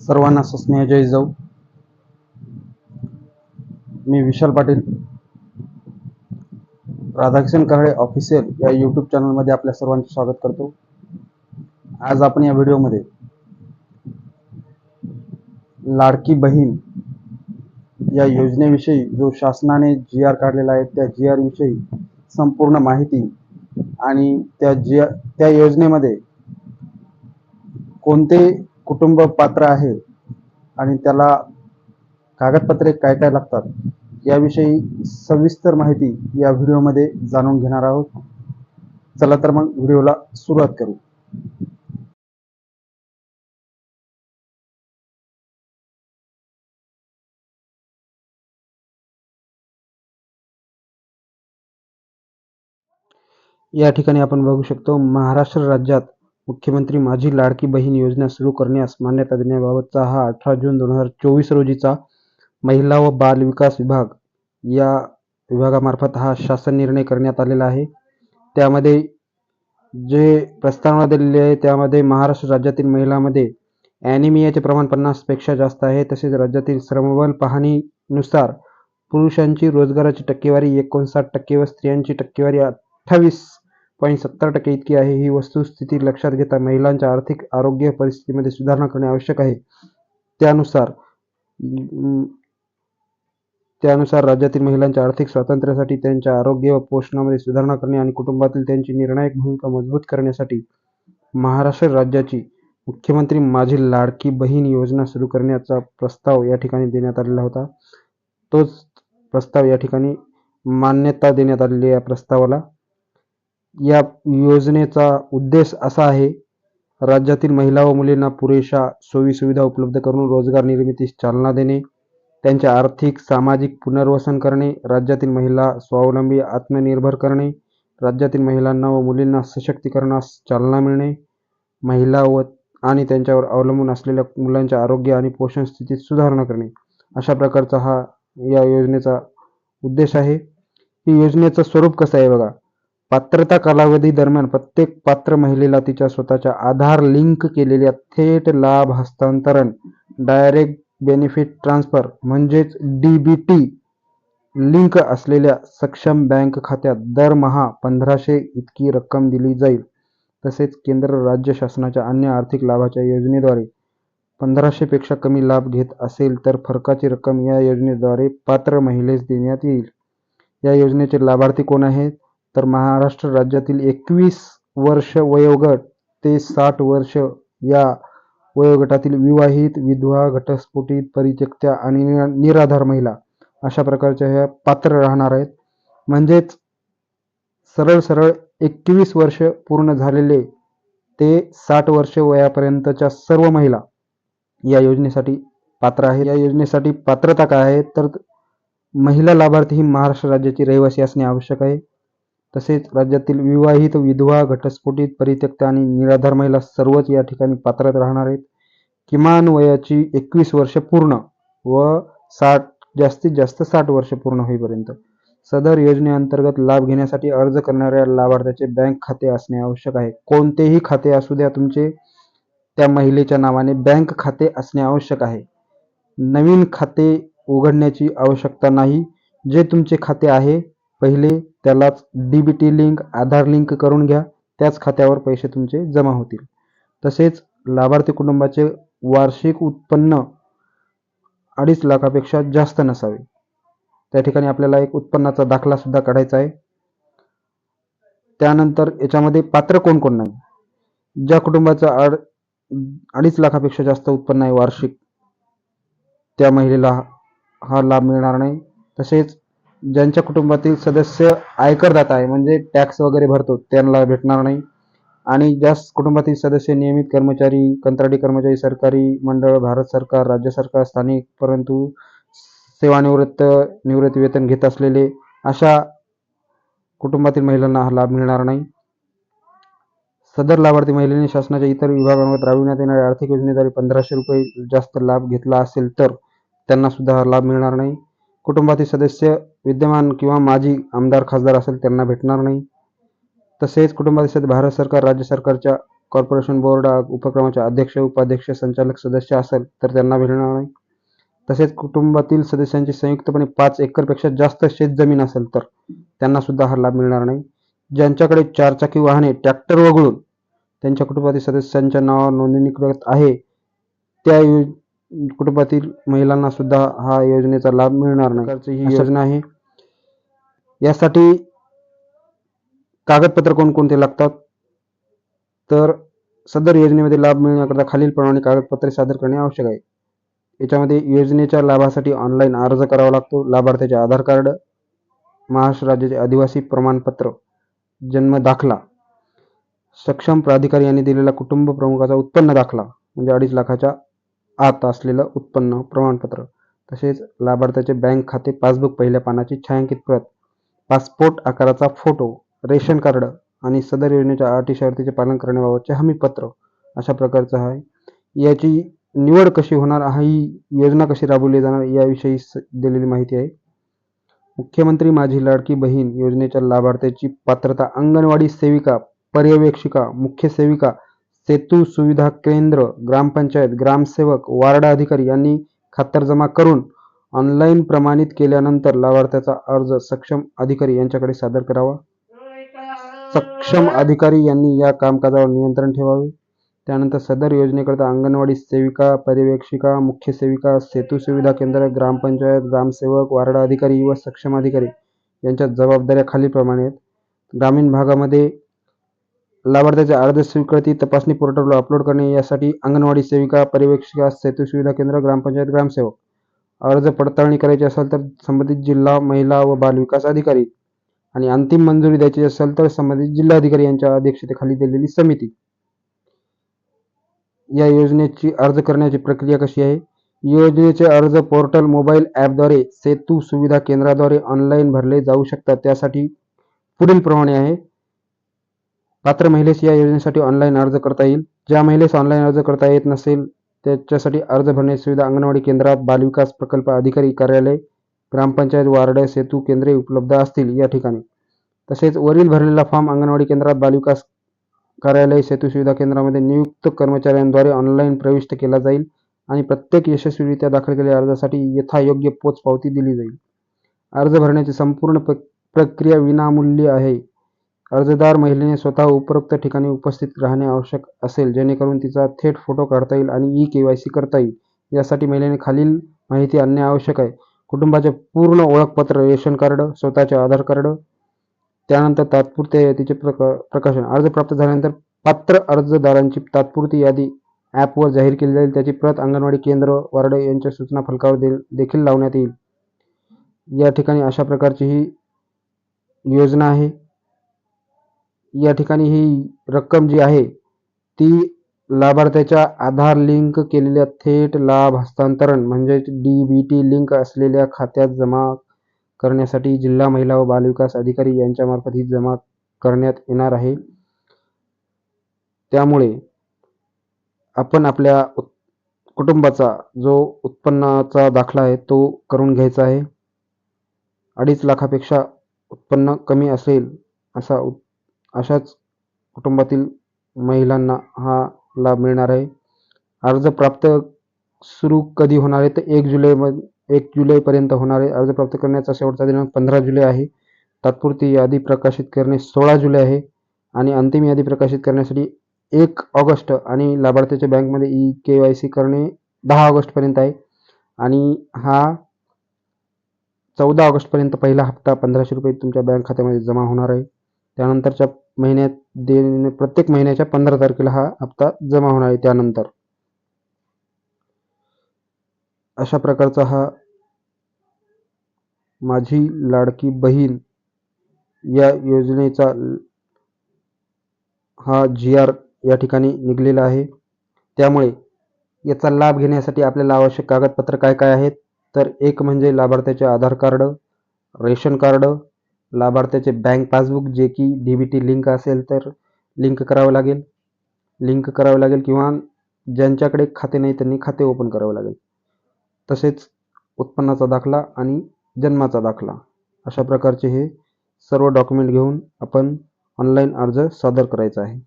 सर्वांना सस्नेह जय जाऊ. मी विशाल पाटील, राधाकिशन कराळे ऑफिशियल या यूट्यूब चॅनलमध्ये आपल्या सर्वांचे स्वागत करतो. आज आपण या व्हिडिओमध्ये लाडकी बहीण या योजनेविषयी जो शासनाने GR काढलेला आहे त्या GR विषयी संपूर्ण माहिती आणि त्या योजनेमध्ये कोणते कुटुंब पात्र आहे आणि त्याला कागदपत्रे काय काय लागतात याविषयी सविस्तर माहिती या व्हिडिओमध्ये जाणून घेणार आहोत. चला तर मग व्हिडिओला सुरुवात करू. या ठिकाणी आपण बघू शकतो, महाराष्ट्र राज्यात मुख्यमंत्री माझी लाडकी बहीण योजना सुरू करण्यास मान्यता देण्याबाबतचा हा 18 जून 2024 रोजीचा महिला व बाल विकास विभाग या विभागामार्फत हा शासन निर्णय करण्यात आलेला आहे. त्यामध्ये जे प्रस्तावना दिलेली आहे त्यामध्ये महाराष्ट्र राज्यातील महिलांमध्ये ॲनिमियाचे प्रमाण 50 पेक्षा जास्त आहे. तसेच राज्यातील श्रमबल पाहणीनुसार पुरुषांची रोजगाराची टक्केवारी 59% व स्त्रियांची टक्केवारी 28.70% इतकी आहे. ही वस्तुस्थिती लक्षात घेता महिलांच्या आर्थिक आरोग्य परिस्थितीमध्ये सुधारणा करणे आवश्यक आहे. त्यानुसार राज्यातील महिलांच्या आर्थिक स्वातंत्र्यासाठी, त्यांच्या आरोग्य व पोषणामध्ये सुधारणा करणे आणि कुटुंबातील त्यांची निर्णायक भूमिका मजबूत करण्यासाठी महाराष्ट्र राज्याची मुख्यमंत्री माझी लाडकी बहीण योजना सुरू करण्याचा प्रस्ताव या ठिकाणी देण्यात आलेला होता. तोच प्रस्ताव या ठिकाणी मान्यता देण्यात आलेली आहे. या प्रस्तावाला या योजनेचा उद्देश असा आहे, राज्यातील महिला व मुलींना पुरेशा सोयीसुविधा उपलब्ध करून रोजगार निर्मितीस चालना देणे, त्यांचे आर्थिक सामाजिक पुनर्वसन करणे, राज्यातील महिला स्वावलंबी आत्मनिर्भर करणे, राज्यातील महिलांना व मुलींना सशक्तीकरणास चालना मिळणे, महिला व आणि त्यांच्यावर अवलंबून असलेल्या मुलांच्या आरोग्य आणि पोषण स्थितीत सुधारणा करणे, अशा प्रकारचा हा या योजनेचा उद्देश आहे. ही योजनेचं स्वरूप कसं आहे बघा. पात्रता कालावधी दरम्यान प्रत्येक पात्र महिलेला तिच्या स्वतःच्या आधार लिंक केलेल्या थेट लाभ हस्तांतरण डायरेक्ट बेनिफिट ट्रान्सफर म्हणजेच DBT लिंक असलेल्या सक्षम बँक खात्यात दरमहा 1500 इतकी रक्कम दिली जाईल. तसेच केंद्र राज्य शासनाच्या अन्य आर्थिक लाभाच्या योजनेद्वारे 1500 पेक्षा कमी लाभ घेत असेल तर फरकाची रक्कम या योजनेद्वारे पात्र महिलेस देण्यात येईल. या योजनेचे लाभार्थी कोण आहेत तर महाराष्ट्र राज्यातील 21 वर्ष वयोगट ते 60 वर्ष या वयोगटातील विवाहित, विधवा, घटस्फोटित, परित्यक्त्या आणि निराधार महिला अशा प्रकारच्या ह्या पात्र राहणार आहेत. म्हणजेच सरळ 21 वर्ष पूर्ण झालेले ते 60 वर्ष वयापर्यंतच्या सर्व महिला या योजनेसाठी पात्र आहेत. या योजनेसाठी पात्रता काय आहे तर महिला लाभार्थी ही महाराष्ट्र राज्याची रहिवासी असणे आवश्यक आहे. तसेच राज्यातील विवाहित, विधवा, घटस्फोटित, परित्यक्त आणि निराधार महिला सर्वच या ठिकाणी पात्र राहणार आहेत. किमान वयाची 21 वर्ष पूर्ण व जास्तीत जास्त 60 वर्ष पूर्ण होईपर्यंत. सदर योजनेअंतर्गत लाभ घेण्यासाठी अर्ज करणाऱ्या लाभार्थ्याचे बँक खाते असणे आवश्यक आहे. कोणतेही खाते असू द्या तुमचे, त्या महिलेच्या नावाने बँक खाते असणे आवश्यक आहे. नवीन खाते उघडण्याची आवश्यकता नाही. जे तुमचे खाते आहे पहिले त्यालाच DBT लिंक, आधार लिंक करून घ्या. त्याच खात्यावर पैसे तुमचे जमा होतील. तसेच लाभार्थी कुटुंबाचे वार्षिक उत्पन्न 2.5 लाखापेक्षा जास्त नसावे. त्या ठिकाणी आपल्याला एक उत्पन्नाचा दाखला सुद्धा काढायचा आहे. त्यानंतर याच्यामध्ये पात्र कोण कोण नाही. ज्या कुटुंबाचा 2.5 लाखापेक्षा जास्त उत्पन्न आहे वार्षिक, त्या महिलेला हा लाभ मिळणार नाही. तसेच ज्यांच्या कुटुंबातील सदस्य आयकरदाता आहे म्हणजे टॅक्स वगैरे भरतो त्यांना भेटणार नाही. आणि ज्या कुटुंबातील सदस्य नियमित कर्मचारी, कंत्राटी कर्मचारी, सरकारी मंडळ, भारत सरकार, राज्य सरकार, स्थानिक परंतु सेवानिवृत्त, निवृत्ती वेतन घेत असलेले अशा कुटुंबातील महिलांना हा लाभ मिळणार नाही. सदर लाभार्थी महिलेने शासनाच्या इतर विभागांवर राबविण्यात येणाऱ्या आर्थिक योजनेद्वारे 1500 रुपये जास्त लाभ घेतला असेल तर त्यांना सुद्धा हा लाभ मिळणार नाही. कुटुंबातील सदस्य विद्यमान किंवा माजी आमदार, खासदार असेल त्यांना भेटणार नाही. तसेच कुटुंबातील सदस्य भारत सरकार, राज्य सरकारच्या कॉर्पोरेशन बोर्ड उपक्रमाचे अध्यक्ष, उपाध्यक्ष, संचालक सदस्य असेल तर त्यांना मिळणार नाही. तसेच कुटुंबातील सदस्यांची संयुक्तपणे 5 एकरपेक्षा जास्त शेतजमीन असेल तर त्यांना सुद्धा हा लाभ मिळणार नाही. ज्यांच्याकडे 4 चाकी वाहने, ट्रॅक्टर वगळून त्यांच्या कुटुंबातील सदस्यांच्या नावावर नोंदणीकृत आहे त्या कुटुंबातील महिलांना सुद्धा हा योजनेचा लाभ मिळणार नाही. ही योजना आहे. यासाठी कागदपत्र कोणकोणते लागतात तर सदर योजनेमध्ये लाभ मिळण्याकरता खालीलप्रमाणे कागदपत्रे सादर करणे आवश्यक आहे. याच्यामध्ये योजनेच्या लाभासाठी ऑनलाईन अर्ज करावा लागतो. लाभार्थ्याचे आधार कार्ड, महाराष्ट्र राज्याचे आदिवासी प्रमाणपत्र, जन्म दाखला, सक्षम प्राधिकारी यांनी दिलेला कुटुंब प्रमुखाचा उत्पन्न दाखला म्हणजे 2.5 लाखाच्या आत असलेलं उत्पन्न प्रमाणपत्र, तसेच लाभार्थ्याचे बँक खाते पासबुक पहिल्या पानाची छायांकित प्रत, पासपोर्ट आकाराचा फोटो, रेशन कार्ड आणि सदर योजनेच्या अटी शर्तीचे पालन करण्याबाबतचे हमीपत्र अशा प्रकारचं आहे. याची निवड कशी होणार, ही योजना कशी राबवली जाणार याविषयी दिलेली माहिती आहे. मुख्यमंत्री माझी लाडकी बहीण योजनेच्या लाभार्थ्याची पात्रता अंगणवाडी सेविका, पर्यवेक्षिका, मुख्य सेविका, सेतू सुविधा केंद्र, ग्रामपंचायत, ग्रामसेवक, वार्ड अधिकारी यांनी खातरजमा करून ऑनलाईन प्रमाणित केल्यानंतर लाभार्थ्याचा अर्ज सक्षम अधिकारी यांच्याकडे सादर करावा. सक्षम अधिकारी यांनी या कामकाजावर नियंत्रण ठेवावे. त्यानंतर सदर योजनेकरता अंगणवाडी सेविका, पर्यवेक्षिका, मुख्य सेविका, सेतू सुविधा केंद्र, ग्रामपंचायत, ग्रामसेवक, वार्ड अधिकारी व सक्षम अधिकारी यांच्या जबाबदाऱ्या खालीलप्रमाणे आहेत. ग्रामीण भागामध्ये लाभार्थ्याचे अर्ज स्वीकृती तपासणी पोर्टलवर अपलोड करणे. यासाठी अंगणवाडी सेविका, पर्यवेक्षिका, सेतू सुविधा केंद्र, ग्रामपंचायत, ग्रामसेवक. अर्ज पडताळणी करायची असेल तर संबंधित जिल्हा महिला व बाल विकास अधिकारी आणि अंतिम मंजुरी द्यायची असेल तर संबंधित जिल्हाधिकारी यांच्या अध्यक्षतेखाली दिलेली समिती. या योजनेची अर्ज करण्याची प्रक्रिया कशी आहे? योजनेचे अर्ज पोर्टल मोबाईल ॲपद्वारे सेतू सुविधा केंद्राद्वारे ऑनलाईन भरले जाऊ शकतात. त्यासाठी पुढील प्रमाणे आहे. पात्र महिलेस या योजनेसाठी ऑनलाईन अर्ज करता येईल. ज्या महिलेस ऑनलाईन अर्ज करता येत नसेल त्याच्यासाठी अर्ज भरण्याची सुविधा अंगणवाडी केंद्रात, बालविकास प्रकल्प अधिकारी कार्यालय, ग्रामपंचायत, वार्ड, सेतू केंद्रे उपलब्ध असतील या ठिकाणी. तसेच वरील भरलेला फॉर्म अंगणवाडी केंद्रात, बालविकास कार्यालय, सेतू सुविधा केंद्रामध्ये नियुक्त कर्मचाऱ्यांद्वारे ऑनलाईन प्रविष्ट केला जाईल आणि प्रत्येक यशस्वीरित्या दाखल केलेल्या अर्जासाठी यथायोग्य पोचपावती दिली जाईल. अर्ज भरण्याची संपूर्ण प्रक्रिया विनामूल्य आहे. अर्जदार महिलेने स्वतः उपरोक्त ठिकाणी उपस्थित राहणे आवश्यक असेल जेणेकरून तिचा थेट फोटो काढता येईल आणि KYC करता येईल. यासाठी महिलेने खालील माहिती आणणे आवश्यक आहे. कुटुंबाचे पूर्ण ओळखपत्र, रेशन कार्ड, स्वतःचे आधार कार्ड, त्यानंतर तात्पुरते यादीचे प्रकाशन. अर्ज प्राप्त झाल्यानंतर पात्र अर्जदारांची तात्पुरती यादी ॲपवर जाहीर केली जाईल. त्याची प्रत अंगणवाडी केंद्र, वार्ड यांच्या सूचना फलकावर देखील लावण्यात येईल. या ठिकाणी अशा प्रकारची ही योजना आहे. या ठिकाणी ही रक्कम जी आहे ती लाभार्थ्याच्या आधार लिंक केलेल्या थेट लाभ हस्तांतरण म्हणजे DBT लिंक असलेल्या खात्यात जमा करण्यासाठी जिल्हा महिला व बालविकास अधिकारी यांच्यामार्फत ही जमा करण्यात येणार आहे. त्यामुळे आपण आपल्या कुटुंबाचा जो उत्पन्नाचा दाखला आहे तो करून घ्यायचा आहे. 2.5 लाखापेक्षा उत्पन्न कमी असेल अशाच कुटुंबातील महिलांना हा लाभ मिळणार आहे. अर्ज प्राप्त सुरू कधी होणार आहे तर 1 जुलैपर्यंत होणार आहे. अर्ज प्राप्त करण्याचा शेवटचा दिनांक 15 जुलै आहे. तात्पुरती यादी प्रकाशित करणे 16 जुलै आहे आणि अंतिम यादी प्रकाशित करण्यासाठी 1 ऑगस्ट आणि लाभार्थ्याच्या बँकमध्ये KYC करणे 10 ऑगस्टपर्यंत आहे आणि हा 14 ऑगस्टपर्यंत पहिला हप्ता 1500 रुपये तुमच्या बँक खात्यामध्ये जमा होणार आहे. त्यानंतरच्या महिन्यात प्रत्येक महिन्याच्या 15 तारखेला हा हप्ता जमा होणार आहे. त्यानंतर अशा प्रकारचा हा माझी लाडकी बहीण या योजनेचा हा GR या ठिकाणी निघालेला आहे. त्यामुळे याचा लाभ घेण्यासाठी आपल्याला आवश्यक कागदपत्र काय काय आहेत तर एक म्हणजे लाभार्थ्याचे आधार कार्ड, रेशन कार्ड, लाभार्थ्याचे बँक पासबुक जे की DBT लिंक असेल तर लिंक करावं लागेल किंवा ज्यांच्याकडे खाते नाही त्यांनी खाते ओपन करावं लागेल. तसेच उत्पन्नाचा दाखला आणि जन्माचा दाखला अशा प्रकारचे हे सर्व डॉक्युमेंट घेऊन आपण ऑनलाईन अर्ज सादर करायचा आहे.